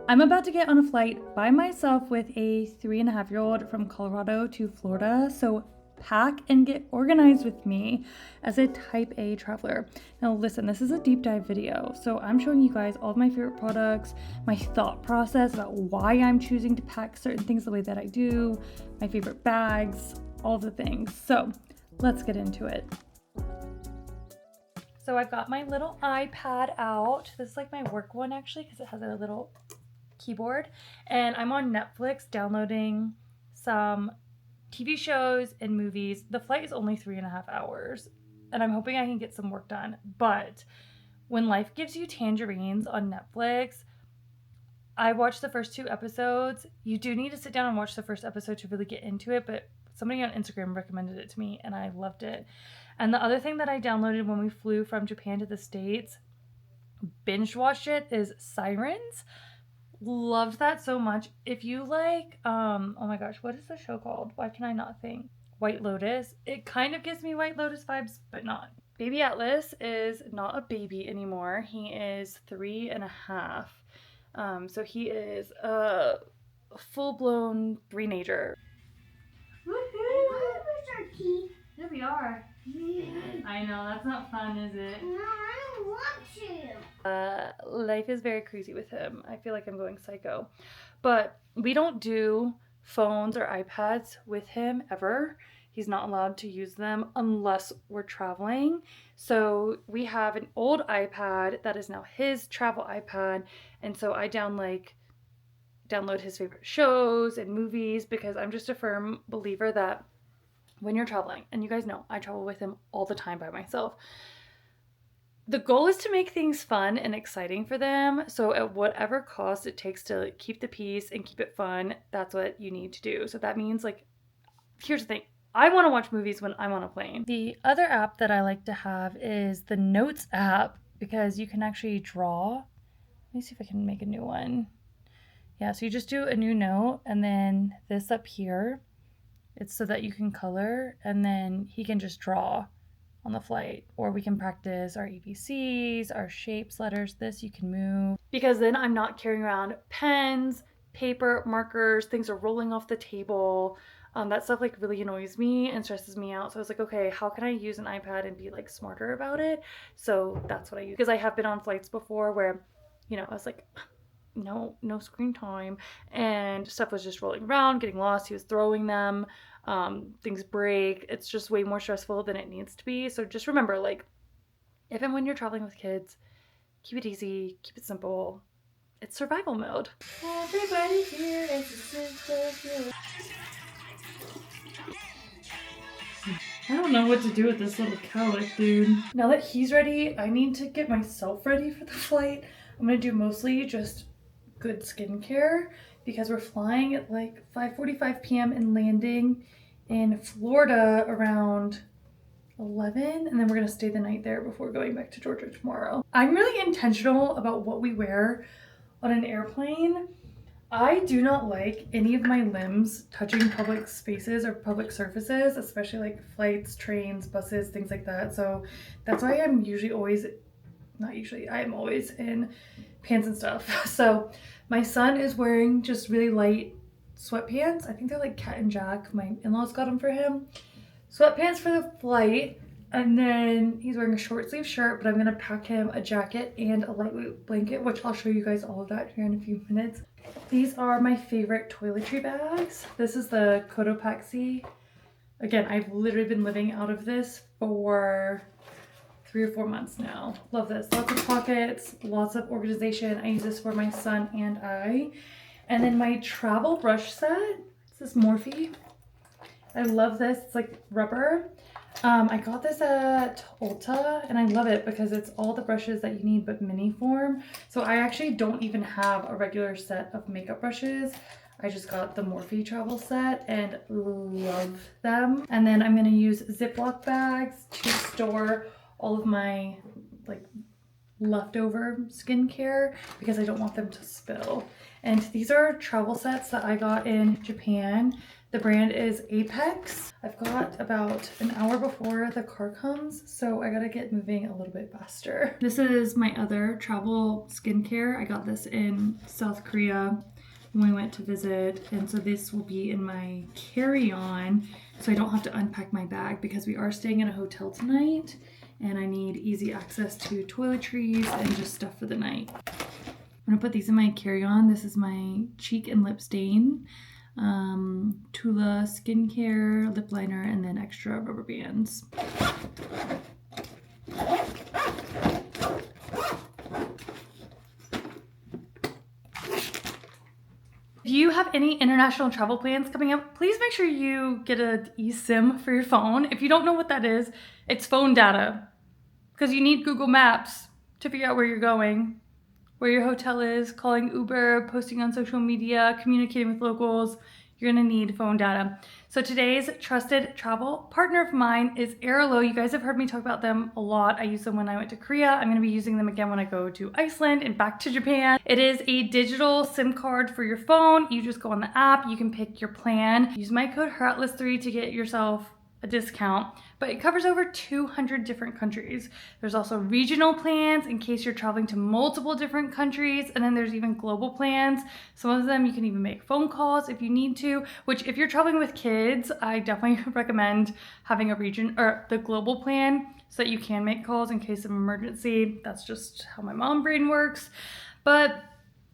I'm about to get on a flight by myself with a 3.5-year-old from Colorado to Florida, so pack and get organized with me as a type A traveler. Now listen, this is a deep dive video, so I'm showing you guys all of my favorite products, my thought process about why I'm choosing to pack certain things the way that I do, my favorite bags, all the things. So let's get into it. So I've got my little iPad out. This is like my work one actually because it has a little keyboard, and I'm on Netflix downloading some TV shows and movies. The flight is only 3.5 hours and I'm hoping I can get some work done, but when life gives you tangerines on Netflix, I watched the first 2 episodes. You do need to sit down and watch the first episode to really get into it, but somebody on Instagram recommended it to me and I loved it. And the other thing that I downloaded when we flew from Japan to the States, binge watched it, is Sirens. Loved that so much. If you like, oh my gosh, what is the show called? Why can I not think? White Lotus. It kind of gives me White Lotus vibes, but not. Baby Atlas is not a baby anymore. He is 3.5. So he is a full-blown teenager. Woohoo! Here we are. I know, that's not fun, is it? No, I don't want to. Life is very crazy with him. I feel like I'm going psycho. But we don't do phones or iPads with him ever. He's not allowed to use them unless we're traveling. So we have an old iPad that is now his travel iPad. And so I download his favorite shows and movies because I'm just a firm believer that when you're traveling, and you guys know I travel with him all the time by myself, the goal is to make things fun and exciting for them. So at whatever cost it takes to keep the peace and keep it fun, that's what you need to do. So that means, like, here's the thing. I want to watch movies when I'm on a plane. The other app that I like to have is the Notes app because you can actually draw. Let me see if I can make a new one. Yeah, so you just do a new note, and then this up here, it's so that you can color, and then he can just draw on the flight, or we can practice our ABCs, our shapes, letters. This you can move, because then I'm not carrying around pens, paper, markers, things are rolling off the table. That stuff like really annoys me and stresses me out. So I was like, okay, how can I use an iPad and be like smarter about it? So that's what I use, because I have been on flights before where, you know, I was like, no screen time, and stuff was just rolling around, getting lost. He was throwing them, things break. It's just way more stressful than it needs to be. So just remember, like, if and when you're traveling with kids, keep it easy, keep it simple. It's survival mode. Everybody here is a superhero. I don't know what to do with this little cowlick, dude. Now that he's ready, I need to get myself ready for the flight. I'm gonna do mostly just good skincare because we're flying at like 5:45 p.m. and landing in Florida around 11, and then we're gonna stay the night there before going back to Georgia tomorrow. I'm really intentional about what we wear on an airplane. I do not like any of my limbs touching public spaces or public surfaces, especially like flights, trains, buses, things like that. So that's why I'm usually always, not usually, I am always in pants and stuff. So my son is wearing just really light sweatpants. I think they're like Cat and Jack. My in-laws got them for him. Sweatpants for the flight. And then he's wearing a short sleeve shirt, but I'm gonna pack him a jacket and a lightweight blanket, which I'll show you guys all of that here in a few minutes. These are my favorite toiletry bags. This is the Cotopaxi. Again, I've literally been living out of this for 3 or 4 months now. Love this. Lots of pockets, lots of organization. I use this for my son and I. And then my travel brush set. This is Morphe. I love this. It's like rubber. I got this at Ulta and I love it because it's all the brushes that you need but mini form. So I actually don't even have a regular set of makeup brushes. I just got the Morphe travel set and love them. And then I'm gonna use Ziploc bags to store all of my like leftover skincare because I don't want them to spill. And these are travel sets that I got in Japan. The brand is Apex. I've got about an hour before the car comes, so I gotta get moving a little bit faster. This is my other travel skincare. I got this in South Korea when we went to visit, and so this will be in my carry-on so I don't have to unpack my bag because we are staying in a hotel tonight and I need easy access to toiletries and just stuff for the night. I'm gonna put these in my carry-on. This is my cheek and lip stain, Tula skincare, lip liner, and then extra rubber bands. If you have any international travel plans coming up, please make sure you get an eSIM for your phone. If you don't know what that is, it's phone data. Because you need Google Maps to figure out where you're going, where your hotel is, calling Uber, posting on social media, communicating with locals. You're gonna need phone data. So today's trusted travel partner of mine is Airlo. You guys have heard me talk about them a lot. I used them when I went to Korea. I'm gonna be using them again when I go to Iceland and back to Japan. It is a digital SIM card for your phone. You just go on the app, you can pick your plan. Use my code her.atlas3 to get yourself a discount, but it covers over 200 different countries. There's also regional plans in case you're traveling to multiple different countries, and then there's even global plans. Some of them you can even make phone calls if you need to, which if you're traveling with kids, I definitely recommend having a region or the global plan so that you can make calls in case of emergency. That's just how my mom brain works. But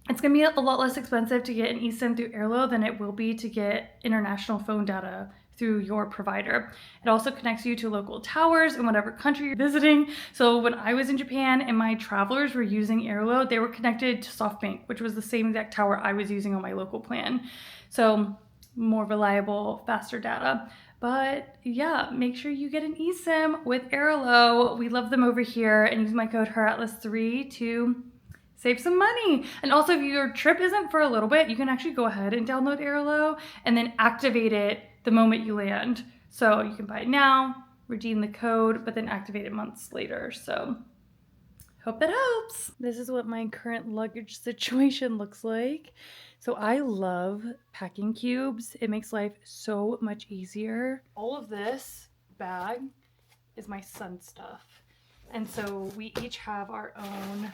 it's gonna be a lot less expensive to get an eSIM through Airlo than it will be to get international phone data through your provider. It also connects you to local towers in whatever country you're visiting. So when I was in Japan and my travelers were using Airlo, they were connected to SoftBank, which was the same exact tower I was using on my local plan. So more reliable, faster data. But yeah, make sure you get an eSIM with Airlo. We love them over here, and use my code HERATLAS3 to save some money. And also, if your trip isn't for a little bit, you can actually go ahead and download Airlo and then activate it the moment you land. So you can buy it now, redeem the code, but then activate it months later. So hope that helps. This is what my current luggage situation looks like. So I love packing cubes. It makes life so much easier. All of this bag is my son's stuff. And so we each have our own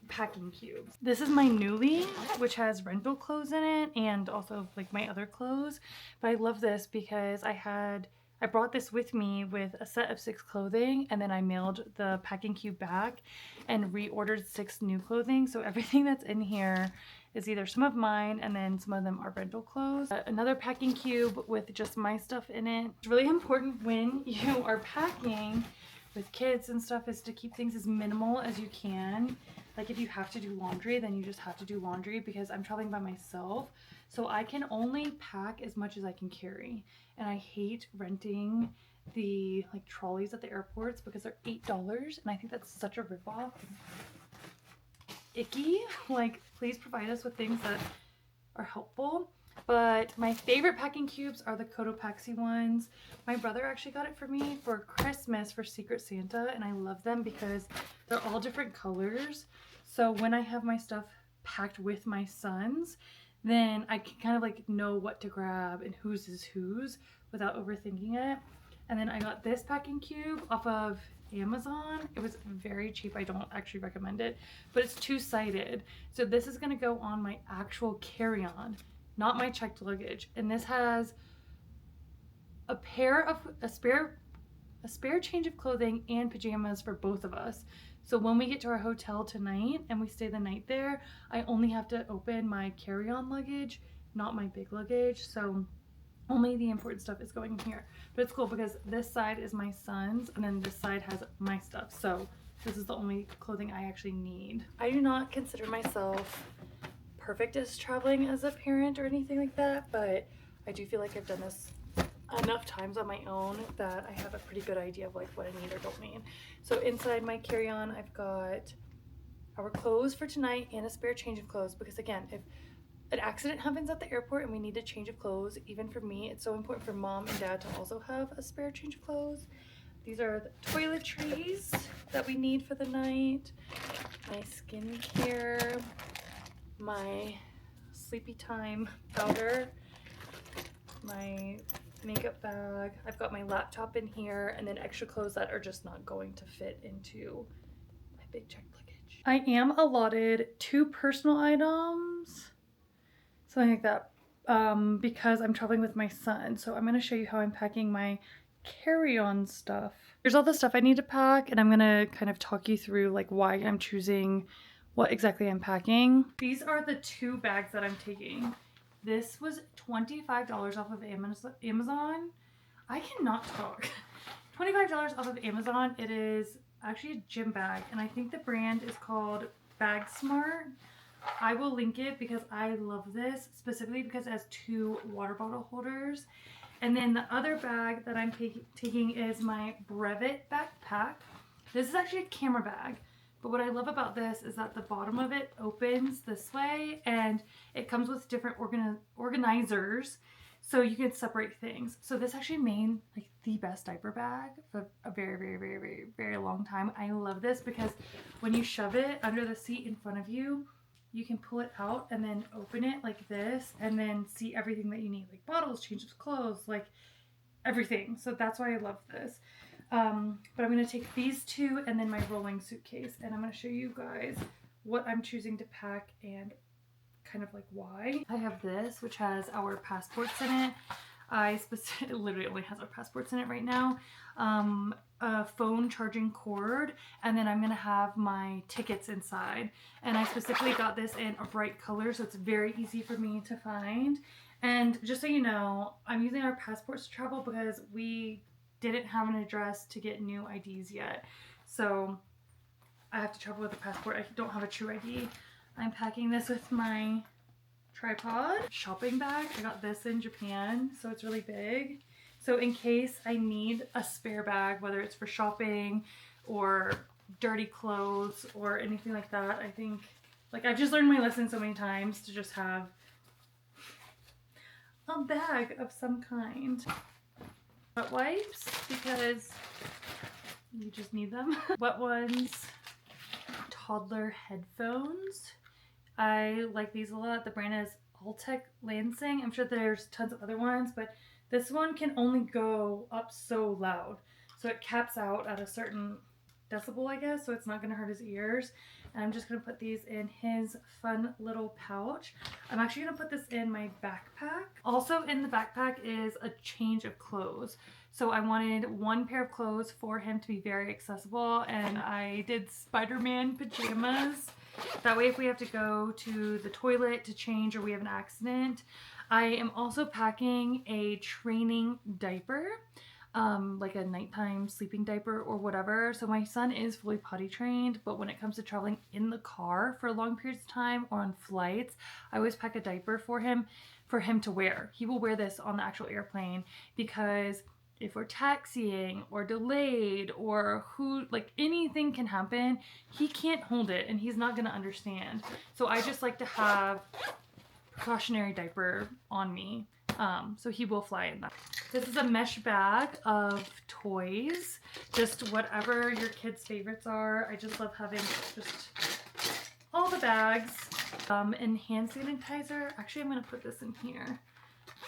packing cubes. This is my newly, which has rental clothes in it and also like my other clothes. But I love this because I brought this with me with a set of 6 clothing, and then I mailed the packing cube back and reordered 6 new clothing. So everything that's in here is either some of mine and then some of them are rental clothes. Another packing cube with just my stuff in it. It's really important when you are packing with kids and stuff is to keep things as minimal as you can. Like if you have to do laundry, then you just have to do laundry, because I'm traveling by myself. So I can only pack as much as I can carry. And I hate renting the like trolleys at the airports because they're $8. And I think that's such a ripoff. Icky. Like, please provide us with things that are helpful. But my favorite packing cubes are the Cotopaxi ones. My brother actually got it for me for Christmas for Secret Santa, and I love them because they're all different colors. So when I have my stuff packed with my son's, then I can kind of like know what to grab and whose is whose without overthinking it. And then I got this packing cube off of Amazon. It was very cheap. I don't actually recommend it, but it's 2-sided. So this is gonna go on my actual carry-on, not my checked luggage. And this has a spare change of clothing and pajamas for both of us. So when we get to our hotel tonight and we stay the night there, I only have to open my carry-on luggage, not my big luggage. So only the important stuff is going in here. But it's cool because this side is my son's and then this side has my stuff. So this is the only clothing I actually need. I do not consider myself perfect as traveling as a parent or anything like that, but I do feel like I've done this enough times on my own that I have a pretty good idea of like what I need or don't need. So inside my carry-on, I've got our clothes for tonight and a spare change of clothes, because again, if an accident happens at the airport and we need a change of clothes, even for me, it's so important for mom and dad to also have a spare change of clothes. These are the toiletries that we need for the night. My skincare, my sleepy time powder, my makeup bag. I've got my laptop in here, and then extra clothes that are just not going to fit into my big checked luggage. I am allotted 2 personal items, something like that, because I'm traveling with my son. So I'm going to show you how I'm packing my carry-on stuff. Here's all the stuff I need to pack, and I'm going to kind of talk you through like why I'm choosing what exactly I'm packing. These are the 2 bags that I'm taking. This was $25 off of Amazon. I cannot talk. $25 off of Amazon. It is actually a gym bag, and I think the brand is called Bag Smart. I will link it because I love this, specifically because it has 2 water bottle holders. And then the other bag that I'm taking is my Brevet backpack. This is actually a camera bag, but what I love about this is that the bottom of it opens this way, and it comes with different organizers, so you can separate things. So this actually made like the best diaper bag for a very, very, very, very, very long time. I love this because when you shove it under the seat in front of you, you can pull it out and then open it like this and then see everything that you need, like bottles, changes of clothes, like everything. So that's why I love this. But I'm going to take these 2 and then my rolling suitcase, and I'm going to show you guys what I'm choosing to pack and kind of like why. I have this, which has our passports in it. It literally only has our passports in it right now. A phone charging cord, and then I'm gonna have my tickets inside. And I specifically got this in a bright color, so it's very easy for me to find. And just so you know, I'm using our passports to travel because we didn't have an address to get new IDs yet. So I have to travel with a passport. I don't have a true ID. I'm packing this with my tripod. Shopping bag. I got this in Japan, so it's really big. So in case I need a spare bag, whether it's for shopping or dirty clothes or anything like that, I think, like, I've just learned my lesson so many times to just have a bag of some kind. Wet wipes, because you just need them. Wet ones. Toddler headphones. I like these a lot. The brand is Alltech Lansing. I'm sure there's tons of other ones, but this one can only go up so loud. So it caps out at a certain decibel, I guess, so it's not going to hurt his ears. And I'm just going to put these in his fun little pouch. I'm actually going to put this in my backpack. Also in the backpack is a change of clothes. So I wanted 1 pair of clothes for him to be very accessible, and I did Spider-Man pajamas. That way if we have to go to the toilet to change or we have an accident. I am also packing a training diaper, like a nighttime sleeping diaper or whatever. So my son is fully potty trained, but when it comes to traveling in the car for long periods of time or on flights, I always pack a diaper for him to wear. He will wear this on the actual airplane because if we're taxiing or delayed or anything can happen, he can't hold it and he's not going to understand. So I just like to have precautionary diaper on me. So he will fly in that. This is a mesh bag of toys, just whatever your kids' favorites are. I just love having just all the bags. And hand sanitizer. Actually, I'm going to put this in here.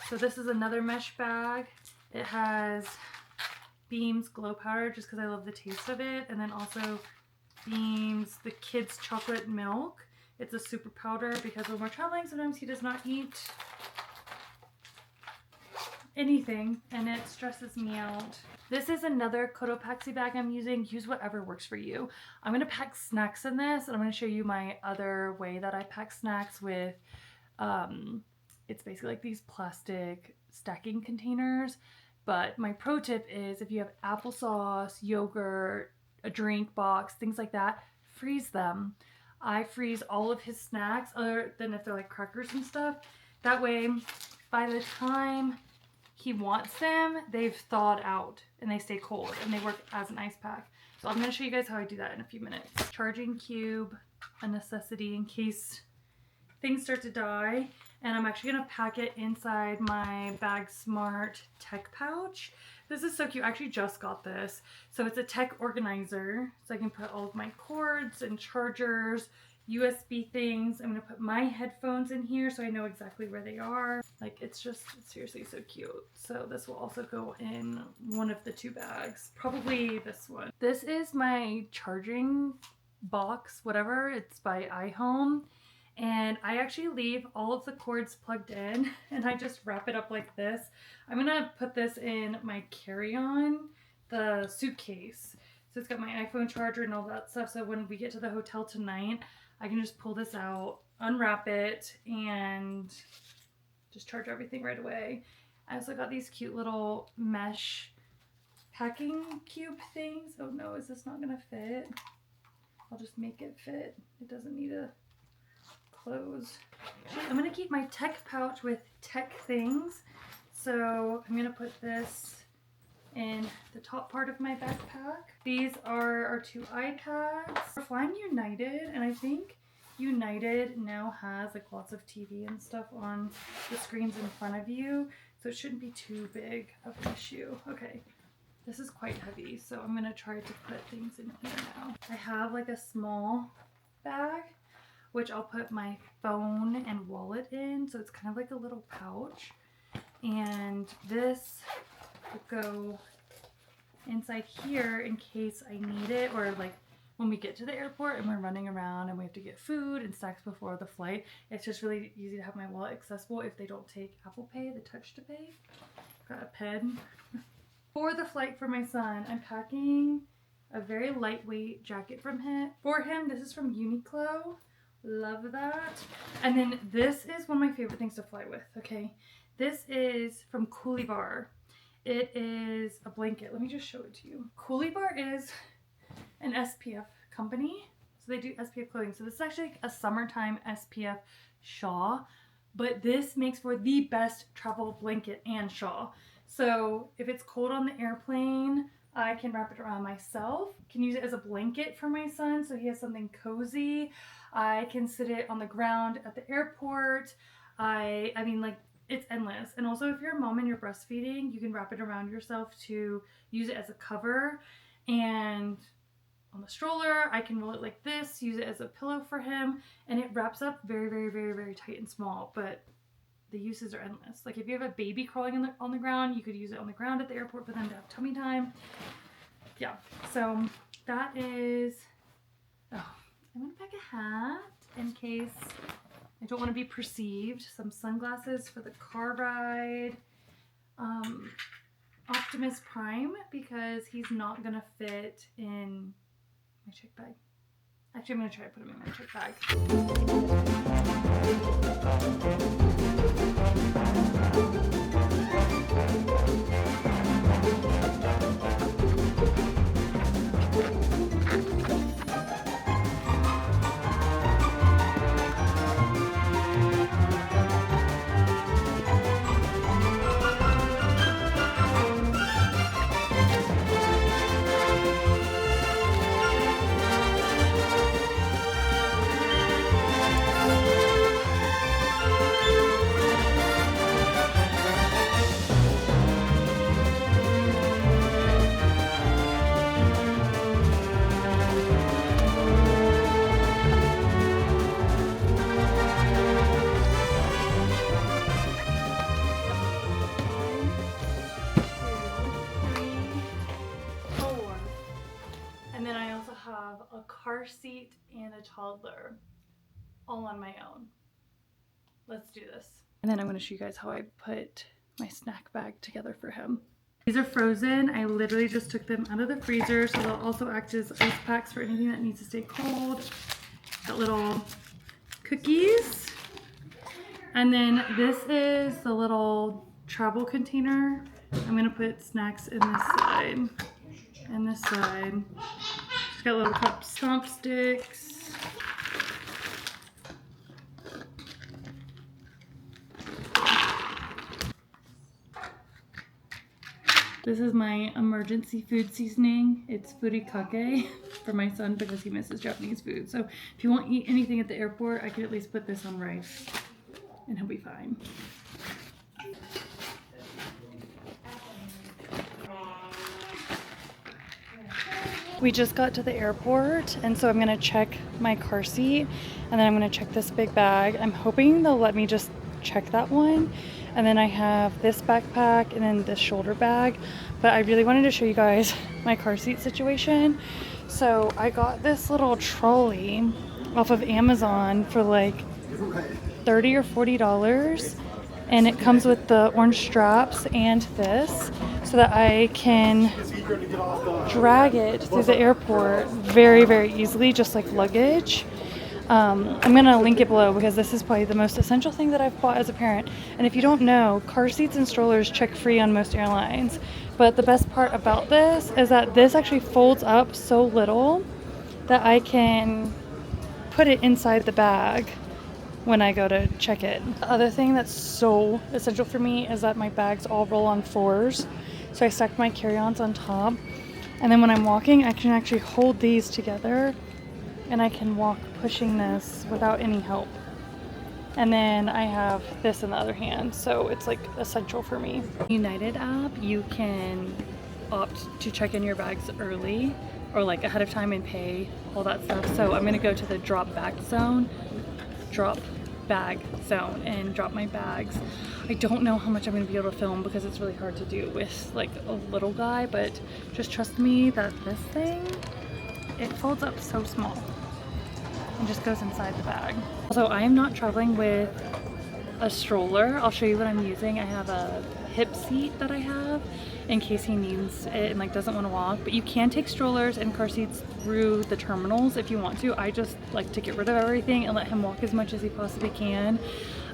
So this is another mesh bag. It has Beam's Glow Powder just because I love the taste of it. And then also Beam's the kids' chocolate milk. It's a super powder because when we're traveling, sometimes he does not eat anything and it stresses me out. This is another Cotopaxi bag I'm using. Use whatever works for you. I'm going to pack snacks in this, and I'm going to show you my other way that I pack snacks with, it's basically like these plastic stacking containers. But my pro tip is if you have applesauce, yogurt, a drink box, things like that, freeze them. I freeze all of his snacks other than if they're like crackers and stuff. That way, by the time he wants them, they've thawed out and they stay cold and they work as an ice pack. So I'm going to show you guys how I do that in a few minutes. Charging cube, a necessity in case things start to die. And I'm actually going to pack it inside my Bag Smart tech pouch This is so cute. I actually just got this. So it's a tech organizer. So I can put all of my cords and chargers, USB things. I'm going to put my headphones in here so I know exactly where they are. Like, it's just seriously so cute. So this will also go in one of the 2 bags. Probably this one. This is my charging box, whatever. It's by iHome. And I actually leave all of the cords plugged in and I just wrap it up like this. I'm gonna put this in my carry-on, the suitcase. So it's got my iPhone charger and all that stuff. So when we get to the hotel tonight, I can just pull this out, unwrap it, and just charge everything right away. I also got these cute little mesh packing cube things. Oh no, is this not gonna fit? I'll just make it fit. It doesn't need a close. I'm gonna keep my tech pouch with tech things. So I'm gonna put this in the top part of my backpack. These are our 2 iPads. We're flying United, and I think United now has like lots of TV and stuff on the screens in front of you, so it shouldn't be too big of an issue. Okay, this is quite heavy, so I'm gonna try to put things in here now. I have like a small bag, which I'll put my phone and wallet in, so it's kind of like a little pouch. And this will go inside here in case I need it, or like when we get to the airport and we're running around and we have to get food and snacks before the flight. It's just really easy to have my wallet accessible if they don't take Apple Pay, the touch to pay. Got a pen. For the flight for my son, I'm packing a very lightweight jacket for him. This is from Uniqlo. Love that. And then this is one of my favorite things to fly with, okay? This is from Coolie Bar. It is a blanket. Let me just show it to you. Coolie Bar is an SPF company. So they do SPF clothing. So this is actually like a summertime SPF shawl, but this makes for the best travel blanket and shawl. So if it's cold on the airplane, I can wrap it around myself. Can use it as a blanket for my son so he has something cozy. I can sit it on the ground at the airport. I mean, like, it's endless. And also if you're a mom and you're breastfeeding, you can wrap it around yourself to use it as a cover. And on the stroller, I can roll it like this, use it as a pillow for him, and it wraps up very, very, very, very tight and small. But the uses are endless. Like if you have a baby crawling on the ground, you could use it on the ground at the airport for them to have tummy time. Yeah, so that is, oh, I'm gonna pack a hat in case I don't want to be perceived. Some sunglasses for the car ride. Optimus Prime, because he's not gonna fit in my check bag. Actually, I'm gonna try to put him in my check bag. A car seat and a toddler all on my own. Let's do this. And then I'm going to show you guys how I put my snack bag together for him. These are frozen. I literally just took them out of the freezer, so they'll also act as ice packs for anything that needs to stay cold. Got little cookies. And then this is the little travel container. I'm going to put snacks in this side and this side. Got little cups, chopsticks. This is my emergency food seasoning. It's furikake for my son because he misses Japanese food. So if you won't eat anything at the airport, I can at least put this on rice and he'll be fine. We just got to the airport, and so I'm gonna check my car seat, and then I'm gonna check this big bag. I'm hoping they'll let me just check that one. And then I have this backpack and then this shoulder bag. But I really wanted to show you guys my car seat situation. So I got this little trolley off of Amazon for like $30 or $40. And it comes with the orange straps and this, so that I can drag it through the airport very, very easily, just like luggage. I'm gonna link it below because this is probably the most essential thing that I've bought as a parent. And if you don't know, car seats and strollers check free on most airlines. But the best part about this is that this actually folds up so little that I can put it inside the bag when I go to check it. The other thing that's so essential for me is that my bags all roll on fours. So I stack my carry-ons on top. And then when I'm walking, I can actually hold these together and I can walk pushing this without any help. And then I have this in the other hand, so it's like essential for me. United app, you can opt to check in your bags early or like ahead of time and pay all that stuff. So I'm gonna go to the drop bag zone and drop my bags. I don't know how much I'm gonna be able to film because it's really hard to do with like a little guy, but just trust me that this thing, it folds up so small and just goes inside the bag. So I am not traveling with a stroller. I'll show you what I'm using. I have a hip seat that I have in case he needs it and like doesn't want to walk, but you can take strollers and car seats through the terminals if you want to. I just like to get rid of everything and let him walk as much as he possibly can.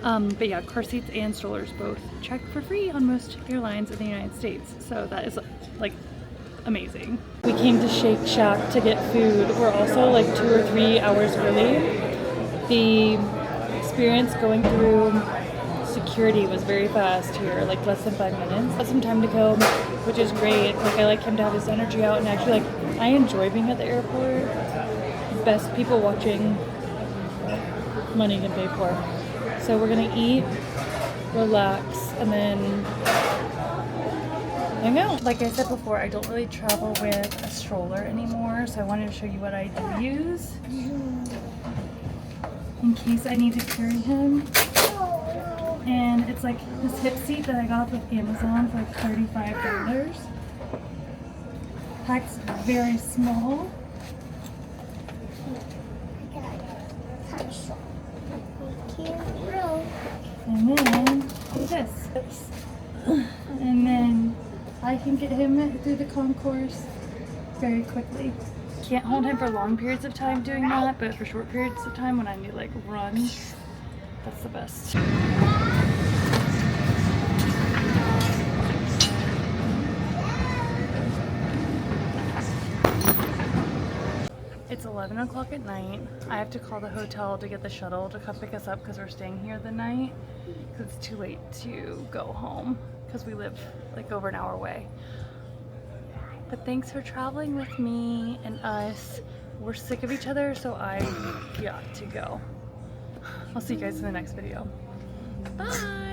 But yeah, car seats and strollers both check for free on most airlines in the United States, so that is like amazing. We came to Shake Shack to get food. We're also like 2 or 3 hours early. The experience going through security was very fast here, like less than 5 minutes. Got some time to kill, which is great. Like I like him to have his energy out, and actually like I enjoy being at the airport. Best people watching, money can pay for. So we're gonna eat, relax, and then hang out. Like I said before, I don't really travel with a stroller anymore, so I wanted to show you what I do use in case I need to carry him. And it's like this hip seat that I got off of Amazon for like $35. Pack's very small. And then this. And then I can get him through the concourse very quickly. Can't hold him for long periods of time doing that, but for short periods of time when I need to like run, that's the best. It's 11 o'clock at night. I have to call the hotel to get the shuttle to come pick us up because we're staying here the night. Because it's too late to go home because we live like over an hour away. But thanks for traveling with me and us. We're sick of each other, so I got to go. I'll see you guys in the next video. Bye!